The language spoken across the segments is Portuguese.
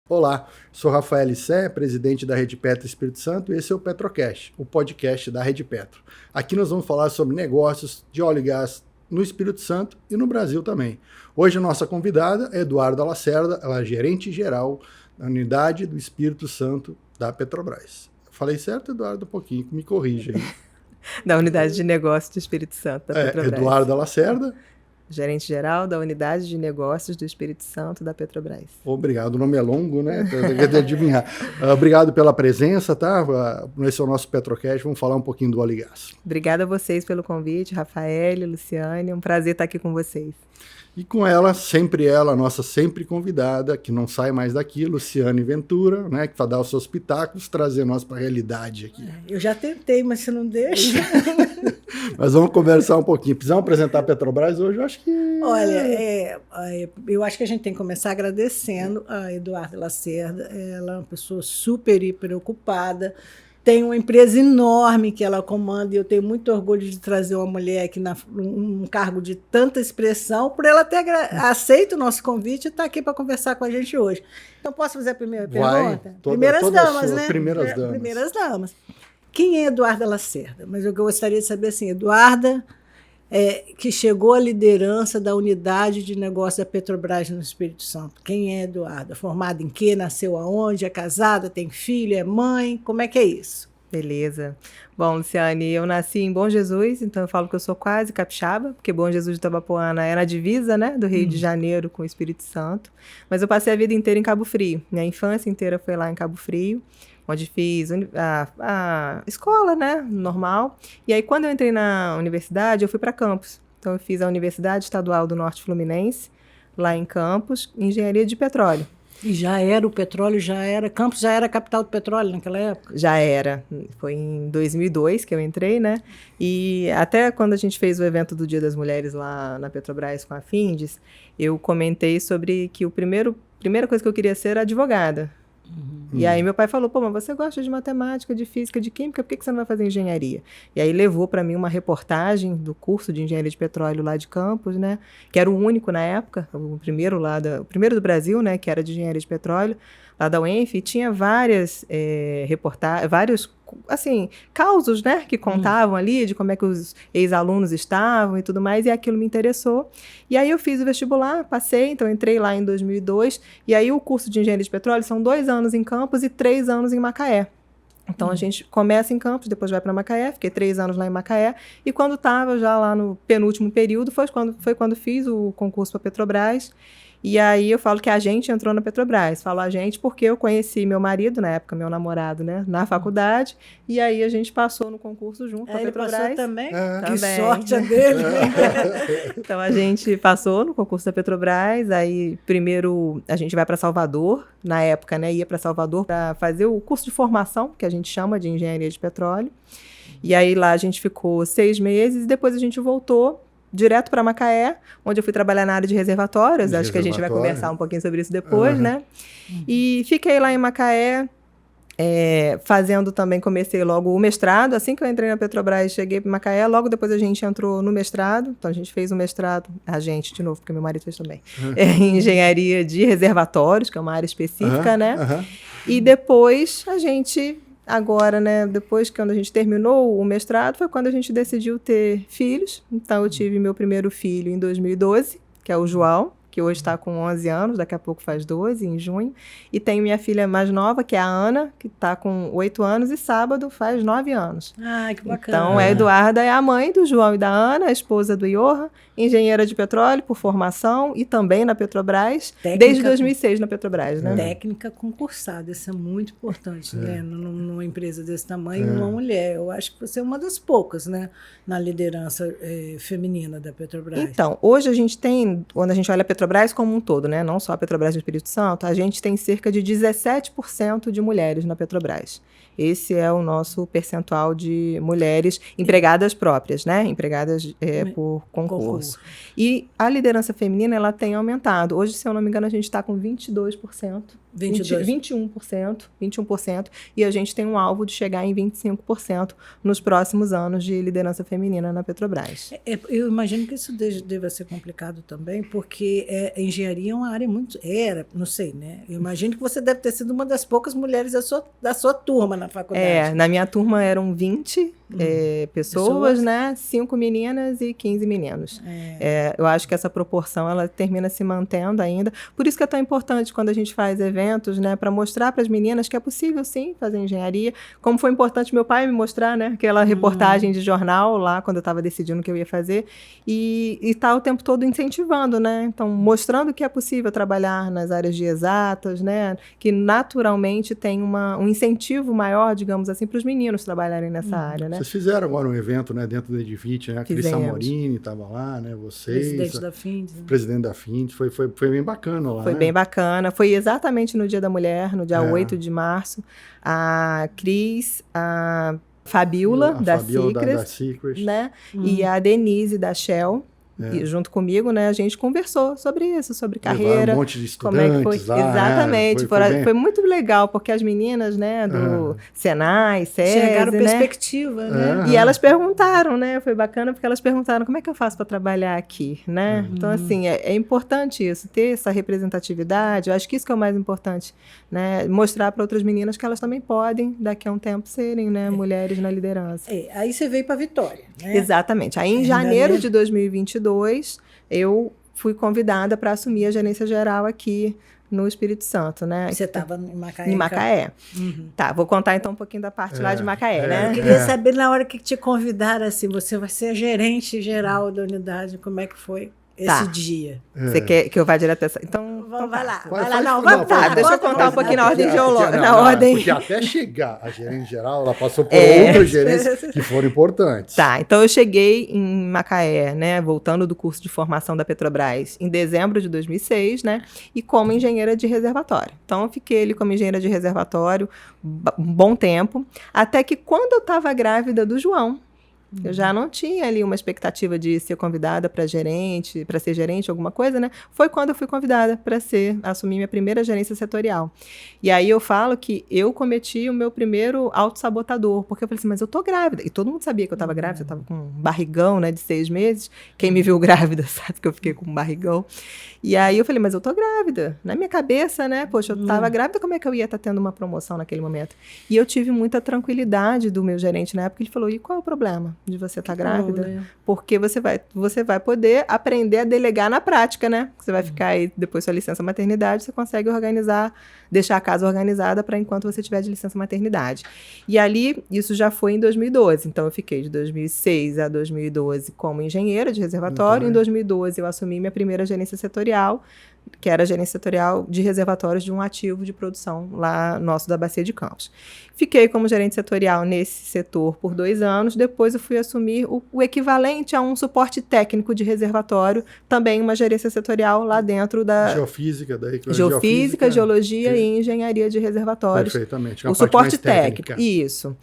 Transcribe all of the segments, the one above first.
Olá, sou Rafael Sé, presidente da Rede Petro Espírito Santo, e esse é o Petrocast, o podcast da Rede Petro. Aqui nós vamos falar sobre negócios de óleo e gás no Espírito Santo e no Brasil também. Hoje a nossa convidada é Eduarda Lacerda, ela é gerente-geral da Unidade do Espírito Santo da Petrobras. Falei certo, Eduardo? Um pouquinho, me corrija aí. Da Unidade de Negócios do Espírito Santo da Petrobras. Eduarda Lacerda. Gerente-geral da Unidade de Negócios do Espírito Santo da Petrobras. Obrigado, o nome é longo, né? Tem que adivinhar. Obrigado pela presença, tá? Esse é o nosso Petrocast, vamos falar um pouquinho do óleo e gás. Obrigada a vocês pelo convite, Rafael, Luciane, é um prazer estar aqui com vocês. E com ela, a nossa sempre convidada, que não sai mais daqui, Luciane Ventura, né, que vai dar os seus pitacos, trazer nós para a realidade aqui. Eu já tentei, mas você não deixa. Mas vamos conversar um pouquinho. Precisamos apresentar a Petrobras hoje? Eu acho que... Olha, eu acho que a gente tem que começar agradecendo a Eduarda Lacerda. Ela é uma pessoa super, hiper ocupada. Tem uma empresa enorme que ela comanda e eu tenho muito orgulho de trazer uma mulher aqui num cargo de tanta expressão, por ela ter aceito o nosso convite e estar aqui para conversar com a gente hoje. Então, posso fazer a primeira pergunta? Primeiras damas, né? Primeiras damas. Quem é Eduarda Lacerda? Mas eu gostaria de saber assim, Eduarda, que chegou à liderança da unidade de negócio da Petrobras no Espírito Santo. Quem é Eduarda? Formada em quê? Nasceu aonde? É casada? Tem filho? É mãe? Como é que é isso? Beleza. Bom, Luciane, eu nasci em Bom Jesus, então eu falo que eu sou quase capixaba, porque Bom Jesus de Itabapoana é na divisa, né, do Rio de Janeiro com o Espírito Santo. Mas eu passei a vida inteira em Cabo Frio. Minha infância inteira foi lá em Cabo Frio, onde fiz a escola, né, normal. E aí, quando eu entrei na universidade, eu fui para Campos. Então, eu fiz a Universidade Estadual do Norte Fluminense, lá em Campos, engenharia de petróleo. E já era o petróleo, Campos já era a capital do petróleo naquela época? Já era. Foi em 2002 que eu entrei, né? E até quando a gente fez o evento do Dia das Mulheres lá na Petrobras com a Findes, eu comentei sobre que primeira coisa que eu queria ser era advogada. E aí meu pai falou, pô, mas você gosta de matemática, de física, de química, por que você não vai fazer engenharia? E aí levou para mim uma reportagem do curso de engenharia de petróleo lá de Campos, né, que era o único na época, o primeiro do Brasil, né, que era de engenharia de petróleo, lá da UENF, e tinha várias reportagens, vários, assim, causos, né, que contavam ali de como é que os ex-alunos estavam e tudo mais, e aquilo me interessou. E aí eu fiz o vestibular, passei, então entrei lá em 2002, e aí o curso de engenharia de petróleo são 2 anos em Campos e 3 anos em Macaé. Então a gente começa em Campos, depois vai para Macaé, fiquei 3 anos lá em Macaé, e quando estava já lá no penúltimo período, foi quando fiz o concurso para Petrobras. E aí eu falo que a gente entrou na Petrobras. Falo a gente porque eu conheci meu marido, na época meu namorado, né, na faculdade, e aí a gente passou no concurso junto com a Petrobras. Ele passou também? Também. Que sorte a dele! Então a gente passou no concurso da Petrobras, aí primeiro a gente vai para Salvador, na época, né, ia para Salvador para fazer o curso de formação, que a gente chama de engenharia de petróleo, e aí lá a gente ficou 6 meses, e depois a gente voltou direto para Macaé, onde eu fui trabalhar na área de reservatórios. Acho que a gente vai conversar um pouquinho sobre isso depois, né? E fiquei lá em Macaé, fazendo também, comecei logo o mestrado. Assim que eu entrei na Petrobras, cheguei para Macaé, logo depois a gente entrou no mestrado. Então a gente fez o mestrado, de novo, porque meu marido fez também, em engenharia de reservatórios, que é uma área específica, né? E depois a gente... Agora, né, depois que quando a gente terminou o mestrado, foi quando a gente decidiu ter filhos. Então, eu tive meu primeiro filho em 2012, que é o João, que hoje está com 11 anos, daqui a pouco faz 12, em junho. E tenho minha filha mais nova, que é a Ana, que está com 8 anos, e sábado faz 9 anos. Ah, que bacana. Então, a Eduarda é a mãe do João e da Ana, a esposa do Johan, engenheira de petróleo por formação e também na Petrobras, desde 2006 na Petrobras, né? Técnica concursada, isso é muito importante, né? Numa empresa desse tamanho, uma mulher. Eu acho que você é uma das poucas, né? Na liderança feminina da Petrobras. Então, hoje a gente tem, quando a gente olha a Petrobras como um todo, né? Não só a Petrobras no Espírito Santo, a gente tem cerca de 17% de mulheres na Petrobras. esse é o nosso percentual de mulheres empregadas próprias, né? Empregadas por concurso. E a liderança feminina, ela tem aumentado. Hoje, se eu não me engano, a gente está com 22%. 21%, e a gente tem um alvo de chegar em 25% nos próximos anos de liderança feminina na Petrobras. Eu imagino que isso deva ser complicado também, porque a engenharia é uma área muito... não sei, né? Eu imagino que você deve ter sido uma das poucas mulheres da sua turma na faculdade. Na minha turma eram 20 pessoas, né? 5 meninas e 15 meninos. Eu acho que essa proporção, ela termina se mantendo ainda. Por isso que é tão importante quando a gente faz eventos, né? Para mostrar para as meninas que é possível, sim, fazer engenharia. Como foi importante meu pai me mostrar, né? Aquela reportagem de jornal lá, quando eu estava decidindo o que eu ia fazer. E tá o tempo todo incentivando, né? Então, mostrando que é possível trabalhar nas áreas de exatas, né? Que naturalmente tem um incentivo maior, digamos assim, para os meninos trabalharem nessa área, né? Vocês fizeram agora um evento, né, dentro do Edivite, né? A Cris Samorini estava lá, né? Vocês. Presidente da FINDES. Né? Presidente da FINDES. Foi bem bacana lá. Foi bem bacana. Foi exatamente no Dia da Mulher, no dia 8 de março. A Cris, a Fabiola, da Secret, né? E a Denise, da Shell. E junto comigo, né, a gente conversou sobre isso, sobre carreira. Um monte de estudantes, como é que foi. Lá, exatamente. Né? Foi muito legal, porque as meninas, né, do Senai, SESI, chegaram né? Perspectiva, né? E elas perguntaram, né? Foi bacana porque elas perguntaram como é que eu faço para trabalhar aqui, né? Então, assim, é importante isso, ter essa representatividade. Eu acho que isso que é o mais importante, né? Mostrar para outras meninas que elas também podem, daqui a um tempo, serem, né, mulheres na liderança. Aí você veio para Vitória, né? Exatamente. Aí, em janeiro de 2022, eu fui convidada para assumir a gerência geral aqui no Espírito Santo, né? Você estava em Macaé? Em Macaé. Tá, vou contar então um pouquinho da parte lá de Macaé, né? Eu queria saber, na hora que te convidaram, assim, você vai ser a gerente geral da unidade, como é é esse dia? Você quer que eu vá direto essa? Então, vai lá. Deixa eu contar um pouquinho na ordem geológica. Porque até chegar a gerente geral, ela passou por outras gerências que foram importantes. Tá, então eu cheguei em Macaé, né, voltando do curso de formação da Petrobras em dezembro de 2006, né, e como engenheira de reservatório. Então eu fiquei ali como engenheira de reservatório um bom tempo, até que quando eu estava grávida do João, eu já não tinha ali uma expectativa de ser convidada para ser gerente, alguma coisa, né? Foi quando eu fui convidada para assumir minha primeira gerência setorial. E aí eu falo que eu cometi o meu primeiro autossabotador, porque eu falei assim, mas eu tô grávida. E todo mundo sabia que eu estava grávida, eu estava com um barrigão, né, de 6 meses. Quem me viu grávida sabe que eu fiquei com um barrigão. E aí eu falei, mas eu tô grávida. Na minha cabeça, né? Poxa, eu estava grávida, como é que eu ia estar tendo uma promoção naquele momento? E eu tive muita tranquilidade do meu gerente na época. Ele falou, e qual é o problema de você estar grávida? Né? Porque você vai poder aprender a delegar na prática, né? Você vai ficar aí, depois da sua licença maternidade, você consegue deixar a casa organizada para enquanto você tiver de licença maternidade. E ali, isso já foi em 2012. Então, eu fiquei de 2006 a 2012 como engenheira de reservatório. Em 2012, eu assumi minha primeira gerência setorial, que era a gerência setorial de reservatórios de um ativo de produção lá nosso da Bacia de Campos. Fiquei como gerente setorial nesse setor por 2 anos, depois eu fui assumir o equivalente a um suporte técnico de reservatório, também uma gerência setorial lá dentro da... Geofísica, geologia e engenharia de reservatórios. Perfeitamente. O suporte técnico, isso.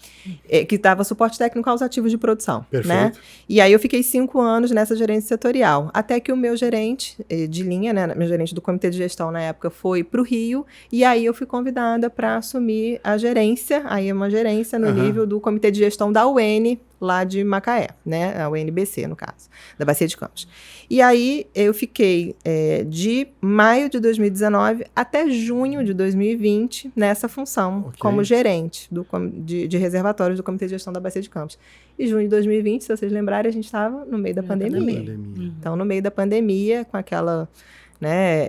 Que estava suporte técnico aos ativos de produção. Perfeito. Né? E aí eu fiquei 5 anos nessa gerência setorial, até que o meu gerente de linha, né, meu gerente do comitê de gestão na época foi para o Rio, e aí eu fui convidada para assumir a gerência, aí é uma gerência no nível do comitê de gestão da UN, lá de Macaé, né, a UNBC, no caso, da Bacia de Campos. E aí eu fiquei de maio de 2019 até junho de 2020 nessa função, como gerente de reservatórios do comitê de gestão da Bacia de Campos. E junho de 2020, se vocês lembrarem, a gente estava no meio da pandemia. Então, no meio da pandemia, com aquela... né,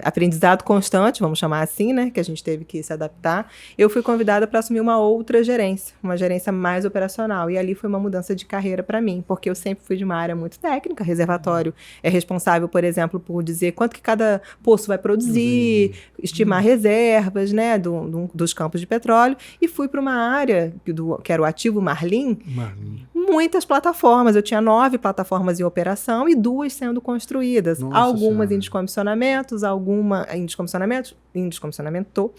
aprendizado constante, vamos chamar assim, né, que a gente teve que se adaptar, eu fui convidada para assumir uma outra gerência, uma gerência mais operacional, e ali foi uma mudança de carreira para mim, porque eu sempre fui de uma área muito técnica. Reservatório é responsável, por exemplo, por dizer quanto que cada poço vai produzir, estimar reservas, né, dos campos de petróleo, e fui para uma área que era o ativo Marlim, muitas plataformas. Eu tinha 9 plataformas em operação e 2 sendo construídas. Nossa algumas Senhora. em descomissionamento,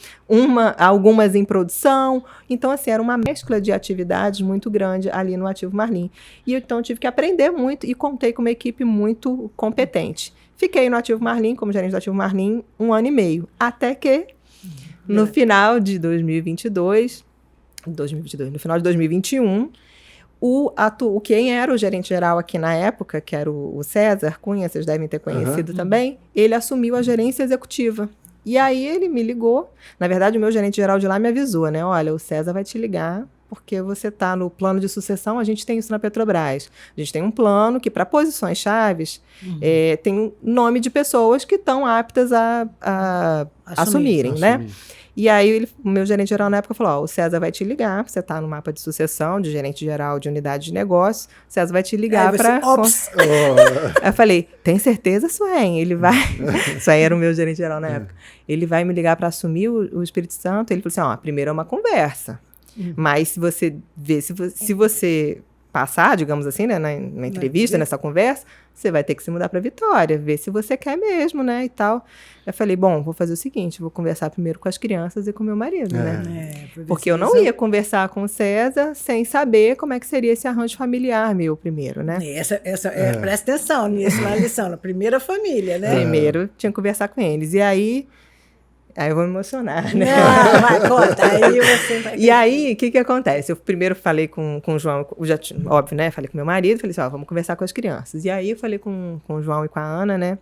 algumas em produção. Então, assim, era uma mescla de atividades muito grande ali no Ativo Marlim. E então tive que aprender muito e contei com uma equipe muito competente. Fiquei no Ativo Marlim, como gerente do Ativo Marlim, 1 ano e meio. Até que, no final de 2022, no final de 2021, quem era o gerente geral aqui na época, que era o César Cunha, vocês devem ter conhecido também, ele assumiu a gerência executiva. E aí ele me ligou, na verdade o meu gerente geral de lá me avisou, né? Olha, o César vai te ligar porque você está no plano de sucessão, a gente tem isso na Petrobras. A gente tem um plano que para posições chaves tem um nome de pessoas que estão aptas a assumirem, né? E aí, o meu gerente geral na época falou, o César vai te ligar, você está no mapa de sucessão de gerente geral de unidade de negócio, o César vai te ligar para... Aí eu falei, tem certeza, Suelen? Ele vai... Suelen era o meu gerente geral na época. Ele vai me ligar para assumir o Espírito Santo? Ele falou assim, primeiro é uma conversa, mas se você se você passar, digamos assim, né, na entrevista, nessa conversa, você vai ter que se mudar para Vitória, ver se você quer mesmo, né, e tal. Eu falei, bom, vou fazer o seguinte, vou conversar primeiro com as crianças e com meu marido, né? Porque eu não ia conversar com o César sem saber como é que seria esse arranjo familiar meu primeiro, né? Presta atenção nisso na lição, na primeira família, né? Primeiro tinha que conversar com eles. E aí eu vou me emocionar, né? Não, vai, conta. Aí você vai... E aí, o que acontece? Eu primeiro falei com o João, óbvio, né? Falei com meu marido, falei assim, vamos conversar com as crianças. E aí eu falei com o João e com a Ana, né?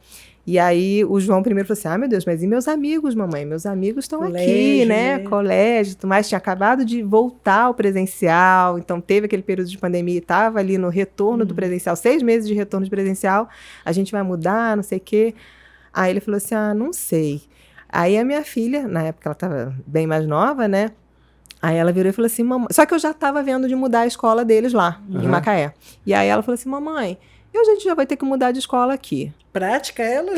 E aí o João primeiro falou assim, meu Deus, mas e meus amigos, mamãe? Meus amigos estão aqui, né? Colégio, mas tinha acabado de voltar ao presencial, então teve aquele período de pandemia e estava ali no retorno do presencial, 6 meses de retorno de presencial, a gente vai mudar, não sei o quê. Aí ele falou assim, não sei. Aí a minha filha, na época ela estava bem mais nova, né? Aí ela virou e falou assim, mamãe... Só que eu já estava vendo de mudar a escola deles lá, em Macaé. E aí ela falou assim, mamãe, a gente já vai ter que mudar de escola aqui. Prática ela?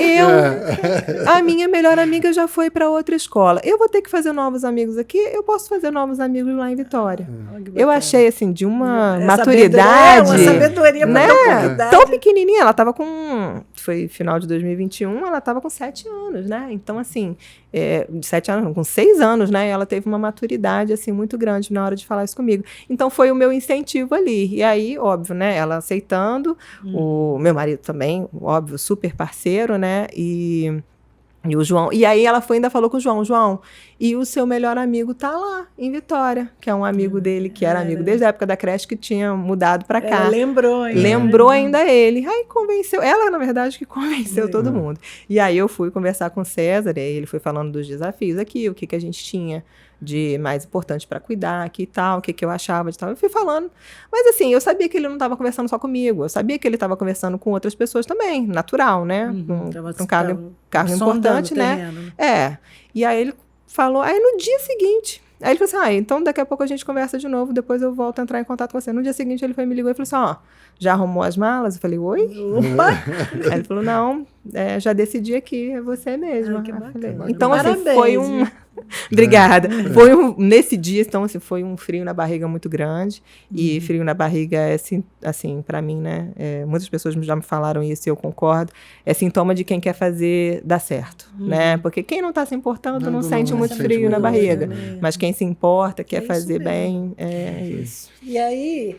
A minha melhor amiga já foi para outra escola. Eu vou ter que fazer novos amigos aqui, eu posso fazer novos amigos lá em Vitória. Eu achei, assim, de uma maturidade... Uma sabedoria né? Maturidade. Tão pequenininha, ela estava com... Foi final de 2021, ela estava com 7 anos, né? Então, assim, de 7 anos, não, com 6 anos, né? Ela teve uma maturidade, assim, muito grande na hora de falar isso comigo. Então, foi o meu incentivo ali. E aí, óbvio, né? Ela aceitando, o meu marido também, óbvio, super parceiro, né? E o João. E aí ela ainda falou com o João, e o seu melhor amigo tá lá, em Vitória, que é um amigo dele, que era amigo desde a época da creche, que tinha mudado para cá. Lembrou ainda ele. Aí convenceu, ela na verdade que convenceu todo mundo. E aí eu fui conversar com o César, e aí ele foi falando dos desafios aqui, o que a gente tinha de mais importante para cuidar aqui e tal, o que eu achava de tal. Eu fui falando. Mas assim, eu sabia que ele não estava conversando só comigo, eu sabia que ele estava conversando com outras pessoas também, natural, né? Um cargo importante, né? E aí ele falou, aí no dia seguinte, aí ele falou assim, então daqui a pouco a gente conversa de novo, depois eu volto a entrar em contato com você. No dia seguinte ele me ligou e falou assim, já arrumou as malas? Eu falei, oi? Opa! Aí ele falou, não, já decidi aqui, é você mesmo. Então, assim, foi um... Obrigada. Nesse dia, então, assim, foi um frio na barriga muito grande. E frio na barriga é, assim, para mim, né? Muitas pessoas já me falaram isso e eu concordo. É sintoma de quem quer fazer dar certo, né? Porque quem não está se importando não sente muito frio na barriga. Mas quem se importa, quer fazer bem, é isso. E aí...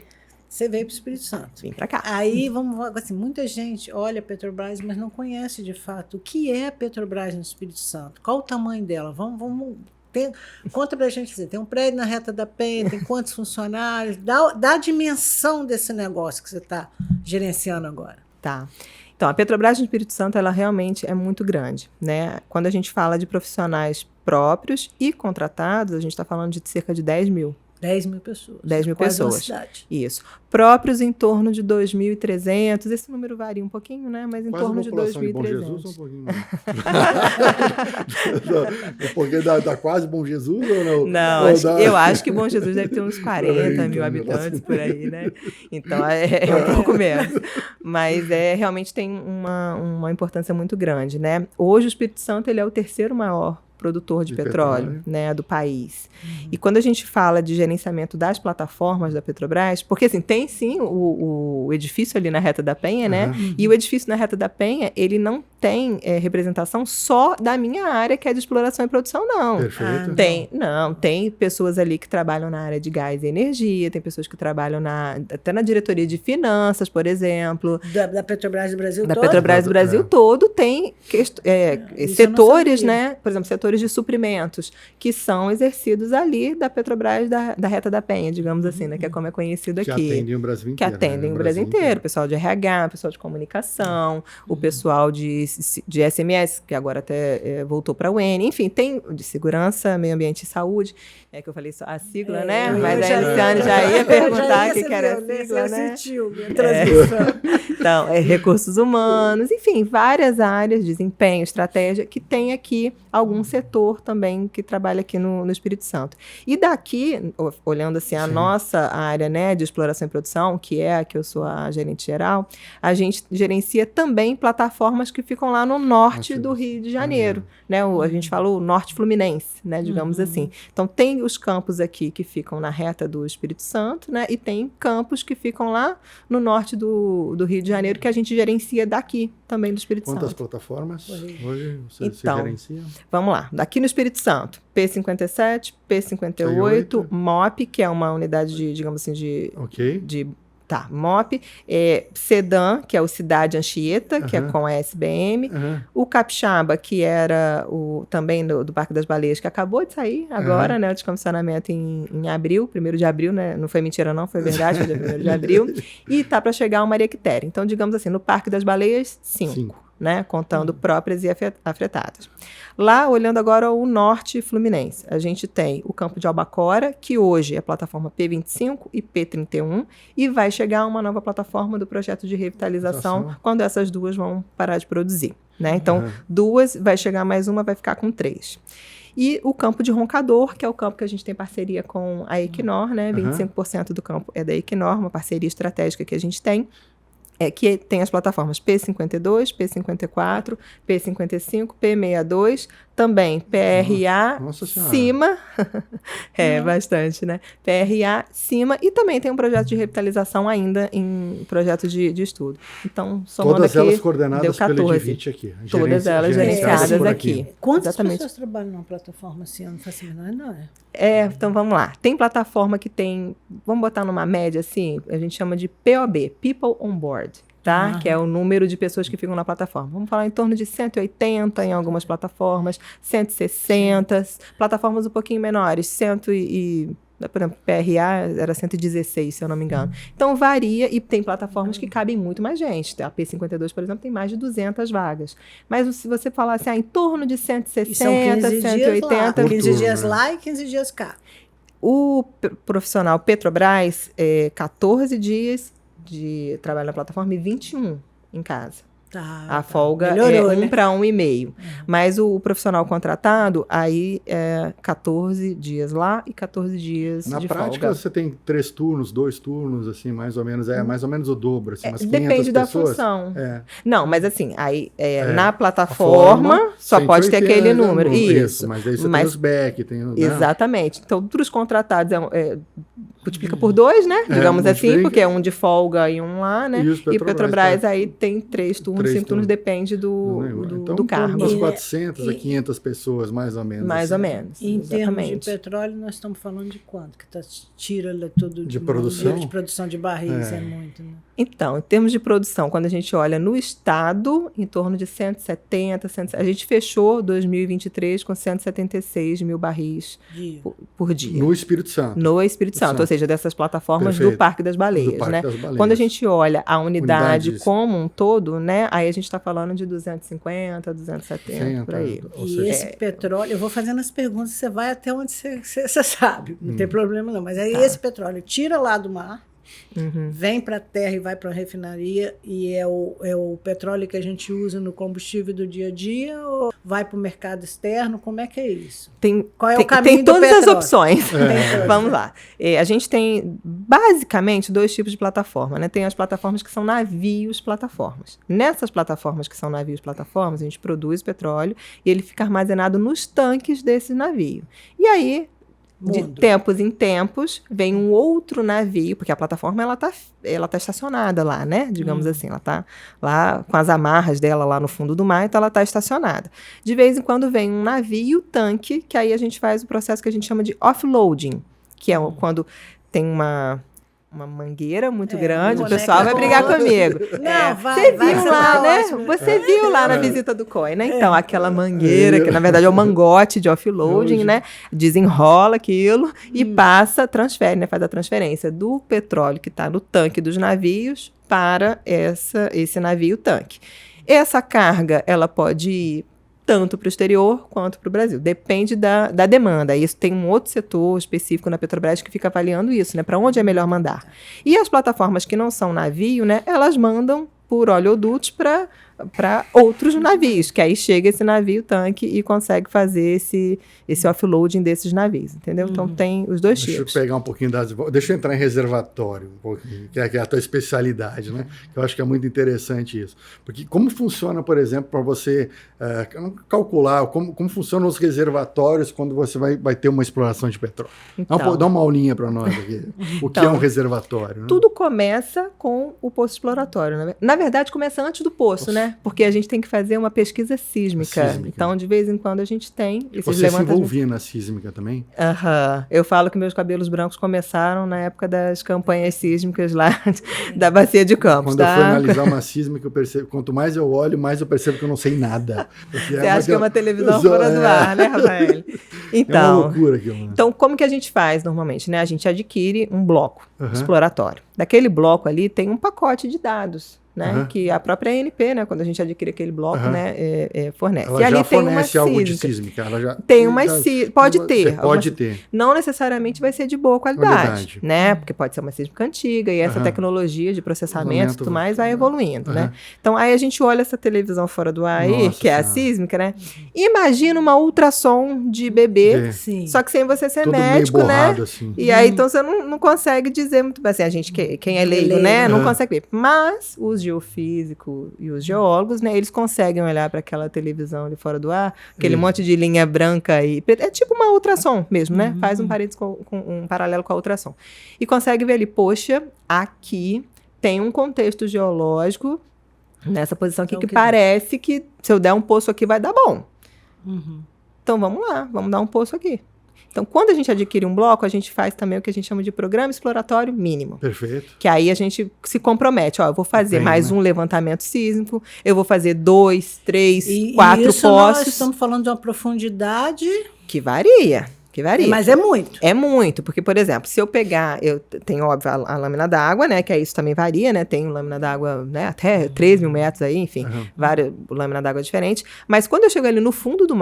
Você veio para o Espírito Santo. Vim para cá. Aí, vamos assim, muita gente olha a Petrobras, mas não conhece de fato o que é a Petrobras no Espírito Santo. Qual o tamanho dela? Conta para a gente dizer. Tem um prédio na Reta da Penha, tem quantos funcionários? Dá a dimensão desse negócio que você está gerenciando agora. Tá. Então, a Petrobras no Espírito Santo, ela realmente é muito grande, né? Quando a gente fala de profissionais próprios e contratados, a gente está falando de cerca de 10 mil. 10 mil pessoas. 10 mil Quase pessoas. uma cidade. Isso. Próprios em torno de 2.300. Esse número varia um pouquinho, né? Mas em torno de 2.300. Bom Jesus ou um pouquinho mais? Porque dá quase Bom Jesus ou não? Não, eu acho que Bom Jesus deve ter uns 40 mil habitantes por aí, né? Então é um pouco menos. Mas realmente tem uma importância muito grande, né? Hoje o Espírito Santo ele é o terceiro maior produtor de petróleo, né, do país. E quando a gente fala de gerenciamento das plataformas da Petrobras, porque assim, tem sim o edifício ali na Reta da Penha, né? E o edifício na Reta da Penha, ele não tem representação só da minha área, que é de exploração e produção, não. Perfeito. Tem pessoas ali que trabalham na área de gás e energia, tem pessoas que trabalham até na diretoria de finanças, por exemplo. Da Petrobras do Brasil da todo? Petrobras do Brasil todo tem setores, né? Por exemplo, setores de suprimentos, que são exercidos ali da Petrobras da Reta da Penha, digamos assim, né? Que é como é conhecido aqui. Que atendem o Brasil inteiro. Que atendem o Brasil inteiro. O pessoal de RH, o pessoal de comunicação, o pessoal de SMS, que agora até voltou para a UN, enfim, tem de segurança, meio ambiente e saúde, que eu falei só a sigla, né? Mas aí a Luciane já ia perguntar o que era a sigla, né? Sentiu minha transmissão. Então, recursos humanos, enfim, várias áreas, desempenho, estratégia, que tem aqui algum setor também que trabalha aqui no Espírito Santo. E daqui, olhando assim a nossa área, né, de exploração e produção, que é a que eu sou a gerente geral, a gente gerencia também plataformas que ficam lá no norte do Rio de Janeiro, né? A gente fala o norte fluminense, né, digamos assim. Então, tem os campos aqui que ficam na reta do Espírito Santo, né, e tem campos que ficam lá no norte do Rio de Janeiro, que a gente gerencia daqui também do Espírito Santo. Quantas plataformas hoje você gerencia? Vamos lá. Daqui no Espírito Santo, P57, P58, MOP, que é uma unidade de, digamos assim, MOP, Sedan, que é o Cidade Anchieta, que é com a SBM, o Capixaba, que era também do Parque das Baleias, que acabou de sair agora, né, o descomissionamento em abril, 1º de abril, né, não foi mentira não, foi verdade, foi dia 1º de abril, e tá para chegar o Maria Quitéria. Então, digamos assim, no Parque das Baleias, 5. Né, contando próprias e afetadas. Lá, olhando agora o norte fluminense, a gente tem o campo de Albacora, que hoje é a plataforma P25 e P31, e vai chegar uma nova plataforma do projeto de revitalização quando essas duas vão parar de produzir. Né? Então, 2, vai chegar mais uma, vai ficar com 3. E o campo de Roncador, que é o campo que a gente tem parceria com a Equinor, né? 25% do campo é da Equinor, uma parceria estratégica que a gente tem. Que tem as plataformas P52, P54, P55, P62, também PRA, cima, bastante, né? PRA, cima, e também tem um projeto de revitalização ainda em projeto de estudo. Então, somando todas aqui, elas coordenadas deu 14. pelo Edivit aqui. Todas elas gerenciadas aqui. Quantas pessoas trabalham numa plataforma assim? Eu não faço a menor ideia. Então vamos lá. Tem plataforma que tem, vamos botar numa média assim, a gente chama de POB, People on Board. Tá? Que é o número de pessoas que ficam na plataforma. Vamos falar em torno de 180 em algumas plataformas, 160, plataformas um pouquinho menores, por exemplo, PRA era 116, se eu não me engano. Então, varia e tem plataformas que cabem muito mais gente. A P52, por exemplo, tem mais de 200 vagas. Mas se você falar assim, em torno de 160, 180... 15 dias lá e 15 dias cá. O profissional Petrobras, 14 dias de trabalho na plataforma e 21 em casa. A folga melhorou, é 1 para 1,5. Mas o profissional contratado, aí é 14 dias lá e 14 dias de folga. Na prática, você tem 3 turnos, 2 turnos, assim, mais ou menos. É mais ou menos o dobro, assim, umas 500 depende da pessoas. Função. Não, mas assim, aí na plataforma só pode ter aquele número. Isso. Mas aí você tem os back, tem o... Exatamente. Então, para os contratados, multiplica por 2, né? Digamos assim, porque é um de folga e um lá, né? E Petrobras aí tem 3 turnos, 5 turnos, depende do cargo. Umas 400 a 500 pessoas, mais ou menos. Mais ou menos. Em termos de petróleo, nós estamos falando de quanto? Que tira tudo de produção? De produção de barris, é muito, né? Então, em termos de produção, quando a gente olha no estado, em torno de 170, a gente fechou 2023 com 176 mil barris por dia. No Espírito Santo. No Espírito Santo, ou seja, dessas plataformas do Parque das Baleias, né? Quando a gente olha a unidade como um todo, né? Aí a gente está falando de 250, 270, por aí. E esse petróleo, eu vou fazendo as perguntas, você vai até onde você sabe, não tem problema não. Mas aí esse petróleo tira lá do mar vem para a terra e vai para a refinaria e é o petróleo que a gente usa no combustível do dia a dia ou vai para o mercado externo? Como é que é isso? Qual é o caminho tem todas do as opções. É. Vamos lá. A gente tem basicamente 2 tipos de plataforma, né? Tem as plataformas que são navios plataformas. Nessas plataformas que são navios plataformas, a gente produz petróleo e ele fica armazenado nos tanques desse navio. E aí, de tempos em tempos, vem um outro navio, porque a plataforma ela tá estacionada lá, né? Digamos assim, ela tá lá com as amarras dela lá no fundo do mar, então ela tá estacionada. De vez em quando vem um navio tanque, que aí a gente faz o processo que a gente chama de offloading, que é quando tem uma mangueira muito grande, o pessoal vai brigar comigo. Você viu lá, né? Você viu lá na visita do COI, né? Então, aquela mangueira, que na verdade é o mangote de offloading, né? Desenrola aquilo e transfere, né? Faz a transferência do petróleo que está no tanque dos navios para esse navio tanque. Essa carga, ela pode ir tanto para o exterior quanto para o Brasil. Depende da demanda. Isso tem um outro setor específico na Petrobras que fica avaliando isso, né? Para onde é melhor mandar. E as plataformas que não são navio, né? Elas mandam por oleodutos para outros navios, que aí chega esse navio tanque e consegue fazer esse offloading desses navios, entendeu? Então tem os 2 tipos. Deixa eu pegar um pouquinho deixa eu entrar em reservatório, um pouquinho, que é a tua especialidade, né? Eu acho que é muito interessante isso. Porque como funciona, por exemplo, para você calcular, como funcionam os reservatórios quando você vai ter uma exploração de petróleo? Então, dá uma aulinha para nós aqui. O que é um reservatório? Né? Tudo começa com o poço exploratório. Né? Na verdade, começa antes do poço, né? Porque a gente tem que fazer uma pesquisa sísmica. Então, de vez em quando, a gente tem esses Você se envolvia na sísmica também? Eu falo que meus cabelos brancos começaram na época das campanhas sísmicas lá da Bacia de Campos. Quando eu fui analisar uma sísmica, eu percebo, quanto mais eu olho, mais eu percebo que eu não sei nada. Você acha que é uma televisão fora do ar, né, Rafael? Então, é uma loucura aquilo. Né? Então, como que a gente faz normalmente? Né? A gente adquire um bloco exploratório. Daquele bloco ali tem um pacote de dados. Né, que a própria ANP, né, quando a gente adquire aquele bloco, né, fornece. Ela e ali já tem fornece uma algo de sísmica. Ela já tem uma sísmica. Pode ter. Pode ter. Não necessariamente vai ser de boa qualidade, né? Porque pode ser uma sísmica antiga e essa tecnologia de processamento e tudo mais vai evoluindo, né? Então, aí a gente olha essa televisão fora do ar aí, que é a sísmica, né? Imagina uma ultrassom de bebê, só que sem você ser médico, né? Assim. E aí, então, você não consegue dizer muito bem. Assim, a gente, quem é leigo, né? Não consegue ver. Mas os geofísicos e os geólogos, né, eles conseguem olhar para aquela televisão ali fora do ar, aquele monte de linha branca e preta, é tipo uma ultrassom mesmo, né? Faz um paralelo com a ultrassom. E consegue ver ali, poxa, aqui tem um contexto geológico nessa posição aqui que parece que se eu der um poço aqui vai dar bom. Então vamos lá, vamos dar um poço aqui. Então, quando a gente adquire um bloco, a gente faz também o que a gente chama de programa exploratório mínimo. Perfeito. Que aí a gente se compromete. Ó, eu vou fazer mais um levantamento sísmico, eu vou fazer 2, 3, 4 poços. Nós estamos falando de uma profundidade... Que varia. Mas é muito. É muito, porque, por exemplo, se eu pegar, eu tenho, óbvio, a lâmina d'água, né, que aí isso também varia, né, tem lâmina d'água, né, até 3 mil metros aí, enfim, várias lâminas d'água diferentes, mas quando eu chego ali no fundo do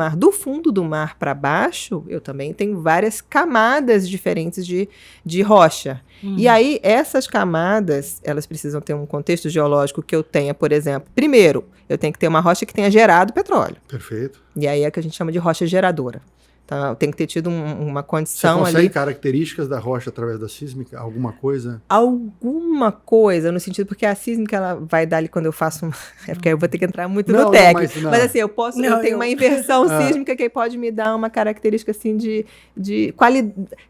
mar para baixo, eu também tenho várias camadas diferentes de rocha. E aí, essas camadas, elas precisam ter um contexto geológico que eu tenha, por exemplo, primeiro, eu tenho que ter uma rocha que tenha gerado petróleo. Perfeito. E aí é que a gente chama de rocha geradora. Então, tem que ter tido uma condição ali... Você consegue características da rocha através da sísmica? Alguma coisa? Alguma coisa, no sentido... Porque a sísmica, ela vai dar ali quando eu faço... É porque eu vou ter que entrar muito no técnico. Mas assim, eu tenho uma inversão sísmica que pode me dar uma característica, assim, de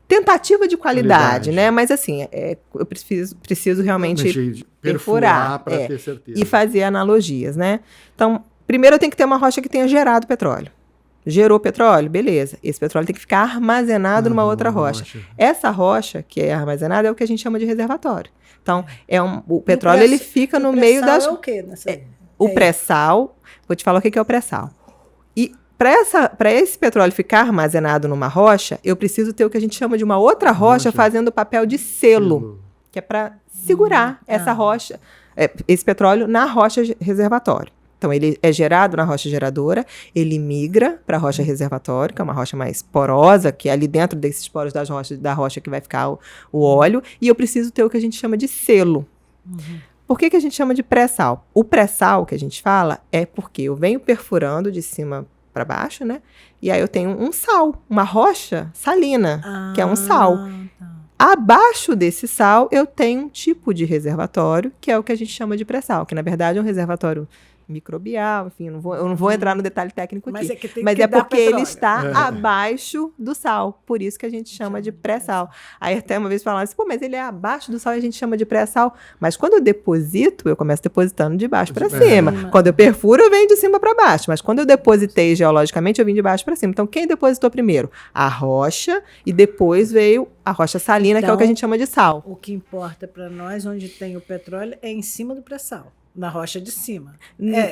tentativa de qualidade, né? Mas assim, eu preciso realmente perfurar para ter certeza. E fazer analogias, né? Então, primeiro eu tenho que ter uma rocha que tenha gerado petróleo. Gerou petróleo? Beleza. Esse petróleo tem que ficar armazenado numa outra rocha. Essa rocha que é armazenada é o que a gente chama de reservatório. Então, o petróleo ele fica no meio das... O pré-sal é o quê? O pré-sal, vou te falar o que é o pré-sal. E para esse petróleo ficar armazenado numa rocha, eu preciso ter o que a gente chama de uma outra rocha fazendo o papel de selo. Que é para segurar essa rocha, esse petróleo na rocha reservatório. Então, ele é gerado na rocha geradora, ele migra para a rocha reservatório, que é uma rocha mais porosa, que é ali dentro desses poros da rocha que vai ficar o óleo, e eu preciso ter o que a gente chama de selo. Por que a gente chama de pré-sal? O pré-sal que a gente fala é porque eu venho perfurando de cima para baixo, né? E aí eu tenho um sal, uma rocha salina, que é um sal. Tá. Abaixo desse sal, eu tenho um tipo de reservatório, que é o que a gente chama de pré-sal, que na verdade é um reservatório microbial, enfim, eu não vou entrar no detalhe técnico aqui. Mas é porque ele está abaixo do sal, por isso que a gente chama de pré-sal. Aí até uma vez falaram assim, pô, mas ele é abaixo do sal e a gente chama de pré-sal. Mas quando eu deposito, eu começo depositando de baixo para cima. Quando eu perfuro, eu venho de cima para baixo. Mas quando eu depositei geologicamente, eu vim de baixo para cima. Então, quem depositou primeiro? A rocha, e depois veio a rocha salina, que é o que a gente chama de sal. O que importa para nós, onde tem o petróleo, é em cima do pré-sal. Na rocha de cima.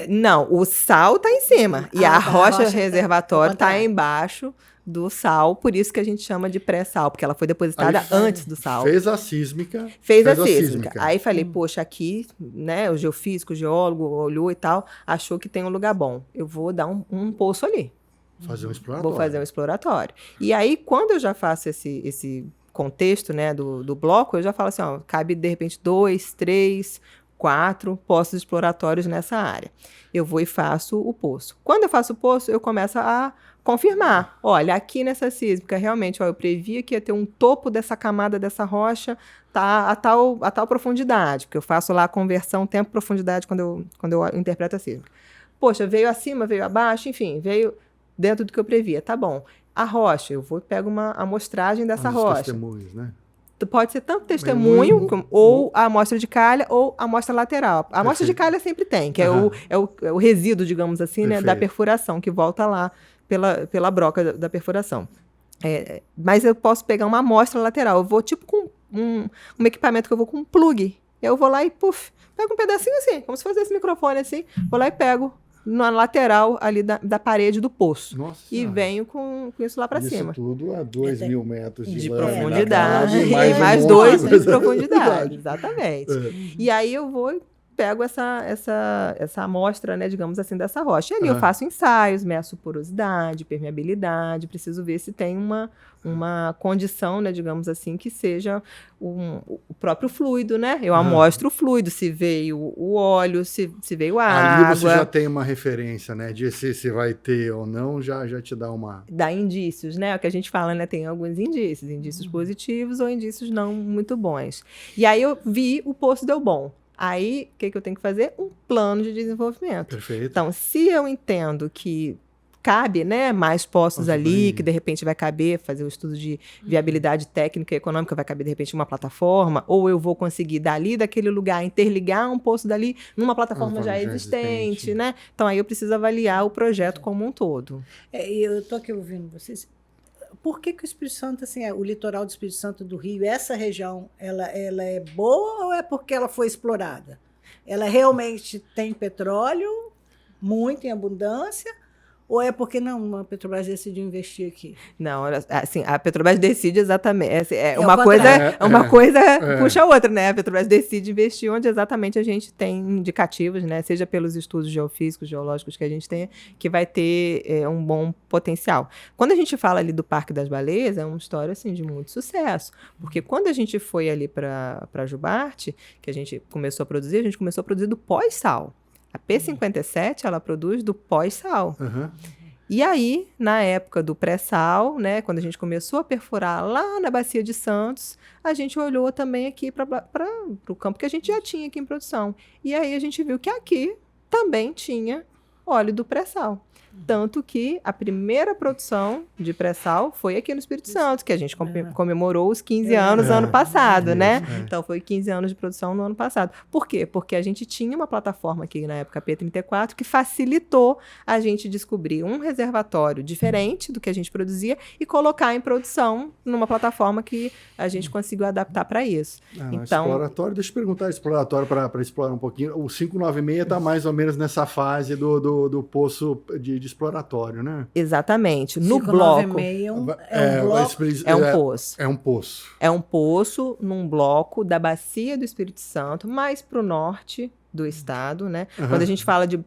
Não, o sal está em cima. E a rocha reservatório está embaixo do sal. Por isso que a gente chama de pré-sal. Porque ela foi depositada antes do sal. Fez a sísmica. Fez a sísmica. Aí falei, poxa, aqui, né, o geofísico, o geólogo olhou e tal, achou que tem um lugar bom. Eu vou dar um poço ali. Fazer um exploratório. Vou fazer um exploratório. E aí, quando eu já faço esse contexto, né, do bloco, eu já falo assim, ó, cabe de repente 2, 3... 4 poços exploratórios nessa área. Eu vou e faço o poço. Quando eu faço o poço, eu começo a confirmar. Olha, aqui nessa sísmica, realmente, ó, eu previa que ia ter um topo dessa camada dessa rocha a tal profundidade, porque eu faço lá a conversão tempo-profundidade quando eu interpreto a sísmica. Poxa, veio acima, veio abaixo, enfim, veio dentro do que eu previa. Tá bom. A rocha, eu vou e pego uma amostragem dessa rocha. Testemunhos, né? Pode ser tanto testemunho, ou a amostra de calha, ou a amostra lateral. A amostra de calha sempre tem, que é o resíduo, digamos assim, né, da perfuração, que volta lá pela broca da perfuração. Mas eu posso pegar uma amostra lateral. Eu vou tipo com um equipamento que eu vou com um plug. Eu vou lá e, pego um pedacinho assim, como se fosse esse microfone assim, vou lá e pego na lateral ali da parede do poço. Nossa e senhora. venho com isso lá para cima. Isso tudo a 2.000 metros de profundidade. E mais 2 de profundidade. Exatamente. E aí eu vou e pego essa amostra, né, digamos assim, dessa rocha. E ali eu faço ensaios, meço porosidade, permeabilidade, preciso ver se tem uma condição, né, digamos assim, que seja o próprio fluido, né? Eu amostro o fluido, se veio o óleo, se veio a água. Ali você já tem uma referência, né? De se vai ter ou não, já te dá uma... Dá indícios, né? O que a gente fala, né? Tem alguns indícios positivos ou indícios não muito bons. E aí eu vi o poço deu bom. Aí, o que eu tenho que fazer? Um plano de desenvolvimento. Perfeito. Então, se eu entendo que cabe, né, mais poços ali, que de repente vai caber fazer o estudo de viabilidade técnica e econômica, vai caber de repente uma plataforma, ou eu vou conseguir dali, daquele lugar, interligar um poço dali numa plataforma já existente, né? Então, aí eu preciso avaliar o projeto como um todo. Eu estou aqui ouvindo vocês. Por que o Espírito Santo, assim, o litoral do Espírito Santo do Rio, essa região, ela é boa ou é porque ela foi explorada? Ela realmente tem petróleo, muito em abundância, ou é porque não, a Petrobras decidiu investir aqui? Não, assim, a Petrobras decide exatamente. Uma coisa puxa a outra, né? A Petrobras decide investir onde exatamente a gente tem indicativos, né? Seja pelos estudos geofísicos, geológicos que a gente tem, que vai ter um bom potencial. Quando a gente fala ali do Parque das Baleias, é uma história assim, de muito sucesso. Porque quando a gente foi ali para Jubarte, que a gente começou a produzir do pós-sal. A P57, ela produz do pós-sal. E aí, na época do pré-sal, né, quando a gente começou a perfurar lá na Bacia de Santos, a gente olhou também aqui para o campo que a gente já tinha aqui em produção. E aí a gente viu que aqui também tinha óleo do pré-sal. Tanto que a primeira produção de pré-sal foi aqui no Espírito Santo, que a gente comemorou os 15 anos ano passado, né? Então, foi 15 anos de produção no ano passado. Por quê? Porque a gente tinha uma plataforma aqui, na época, P34, que facilitou a gente descobrir um reservatório diferente do que a gente produzia e colocar em produção numa plataforma que a gente conseguiu adaptar para isso. Então, exploratório, deixa eu perguntar, exploratório, para explorar um pouquinho. O 596 está mais ou menos nessa fase do poço de exploratório, né? Exatamente. No bloco. É um poço. É um poço. É um poço num bloco da Bacia do Espírito Santo, mais para o norte do estado, né? Quando a gente fala de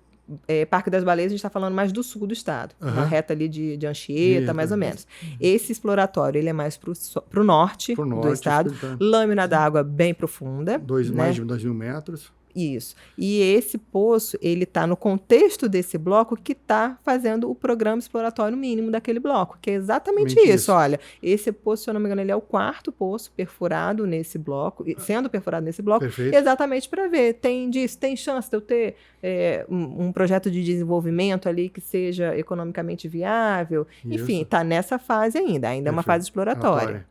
Parque das Baleias, a gente está falando mais do sul do estado, na reta ali de Anchieta, mais ou menos. Esse exploratório, ele é mais para o norte do estado, lâmina d'água bem profunda. Mais de 2.000 metros. Isso. E esse poço, ele está no contexto desse bloco que está fazendo o programa exploratório mínimo daquele bloco, que é exatamente isso. Olha, esse poço, se eu não me engano, ele é o 4º poço perfurado nesse bloco, sendo perfurado nesse bloco, exatamente para ver, tem chance de eu ter um projeto de desenvolvimento ali que seja economicamente viável. Isso. Enfim, está nessa fase ainda é uma fase exploratória.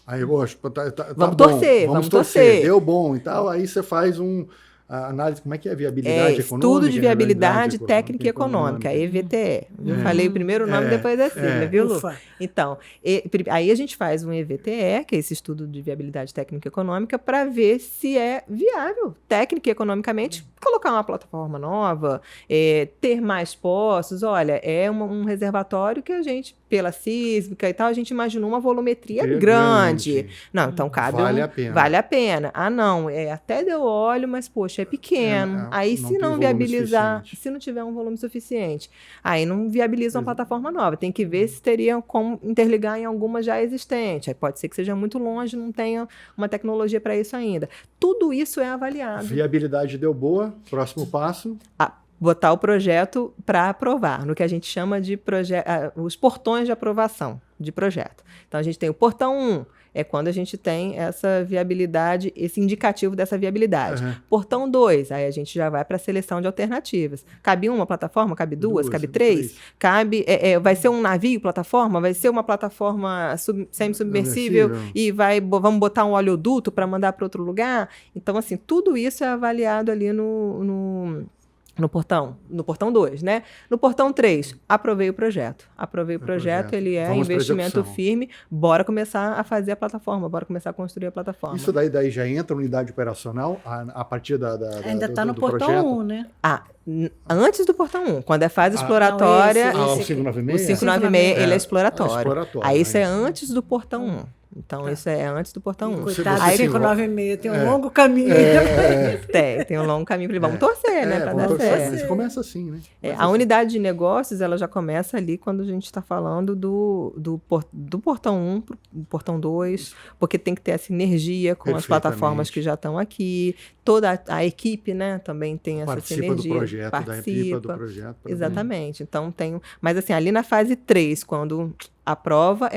Aí, poxa, vamos torcer, vamos torcer. Deu bom e tal, aí você faz a análise, como é que é? Viabilidade econômica? Estudo de viabilidade técnica e econômica, EVTE. Eu falei o primeiro nome depois da sigla, viu, Lu? Então, aí a gente faz um EVTE, que é esse estudo de viabilidade técnica e econômica, para ver se é viável, técnica e economicamente, colocar uma plataforma nova, ter mais poços. Olha, é um reservatório que a gente, pela sísmica e tal, a gente imaginou uma volumetria grande. Não, então vale a pena. Ah, não, até deu óleo, mas, poxa, é pequeno. Aí, se não viabilizar, se não tiver um volume suficiente, aí não viabiliza uma plataforma nova. Tem que ver se teria como interligar em alguma já existente. Aí pode ser que seja muito longe, não tenha uma tecnologia para isso ainda. Tudo isso é avaliado. Viabilidade deu boa, próximo passo. Botar o projeto para aprovar, no que a gente chama de os portões de aprovação de projeto. Então, a gente tem o portão 1, é quando a gente tem essa viabilidade, esse indicativo dessa viabilidade. Portão 2, aí a gente já vai para a seleção de alternativas. Cabe uma plataforma? Cabe duas? Cabe 3? Cabe, vai ser um navio plataforma? Vai ser uma plataforma semi-submersível e vamos botar um oleoduto para mandar para outro lugar? Então, assim, tudo isso é avaliado ali no portão 2, né? No portão 3, aprovei o projeto. Ele investimento firme, bora começar a fazer a plataforma, bora começar a construir a plataforma. Isso daí já entra unidade operacional a partir ainda está no portão projeto? 1, né? Antes do portão 1, quando é fase exploratória... O 596? O 596, ele é exploratório. Aí isso é antes do portão 1. Então, isso é antes do portão 1. Coitado, 596 tem um longo caminho. Tem um longo caminho. Vamos torcer, né? Para dar certo. Mas começa assim, né? A unidade de negócios, ela já começa ali quando a gente está falando do portão 1 para o portão 2, porque tem que ter a sinergia com as plataformas que já estão aqui. Toda a equipe, né, também tem essa sinergia. Participa do projeto. Exatamente. Então, mas assim, ali na fase 3, quando a prova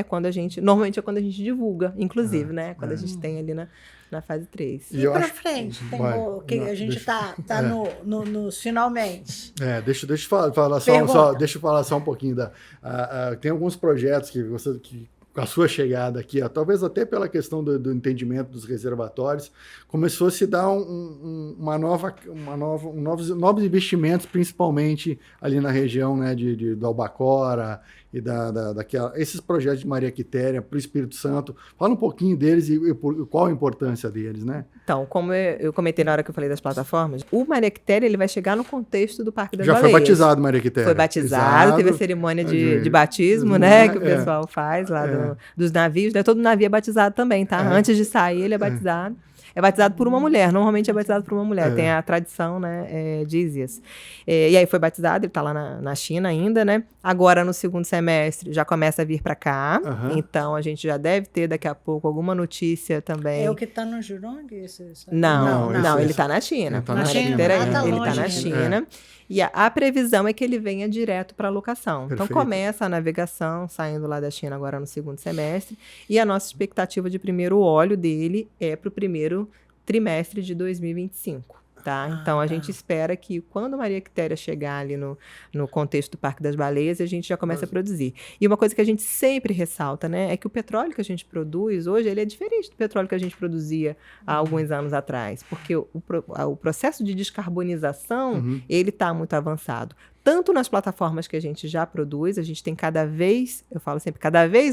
normalmente é quando a gente divulga, inclusive, né? Quando a gente tem ali na fase 3. E para frente, a gente está nos finalmente. Deixa eu falar só um pouquinho tem alguns projetos que com a sua chegada aqui, talvez até pela questão do entendimento dos reservatórios, começou a se dar novos investimentos, principalmente ali na região, né, do Albacora e esses projetos de Maria Quitéria para o Espírito Santo. Fala um pouquinho deles e qual a importância deles, né? Então, como eu comentei na hora que eu falei das plataformas, o Maria Quitéria, ele vai chegar no contexto do Parque das Baleias. Já foi batizado Maria Quitéria. Foi batizado, teve a cerimônia de batismo, né, que o pessoal faz lá dos navios, né? Todo navio é batizado também, tá? Antes de sair, ele é batizado. É batizado por uma mulher, normalmente é batizado por uma mulher, tem a tradição, né, de Isias. E aí foi batizado, ele está lá na China ainda, né? Agora, no segundo semestre, já começa a vir para cá, então a gente já deve ter daqui a pouco alguma notícia também. É o que está no Jurong? Não, ele está na China. Ele está na China. E a previsão é que ele venha direto para a locação. Perfeito. Então, começa a navegação, saindo lá da China agora no segundo semestre, e a nossa expectativa de primeiro óleo dele é para o primeiro trimestre de 2025. Tá? Então, a gente espera que quando Maria Quitéria chegar ali no contexto do Parque das Baleias, a gente já comece a produzir. E uma coisa que a gente sempre ressalta, né, é que o petróleo que a gente produz hoje, ele é diferente do petróleo que a gente produzia há alguns anos atrás, porque o processo de descarbonização, ele está muito avançado. Tanto nas plataformas que a gente já produz, a gente tem cada vez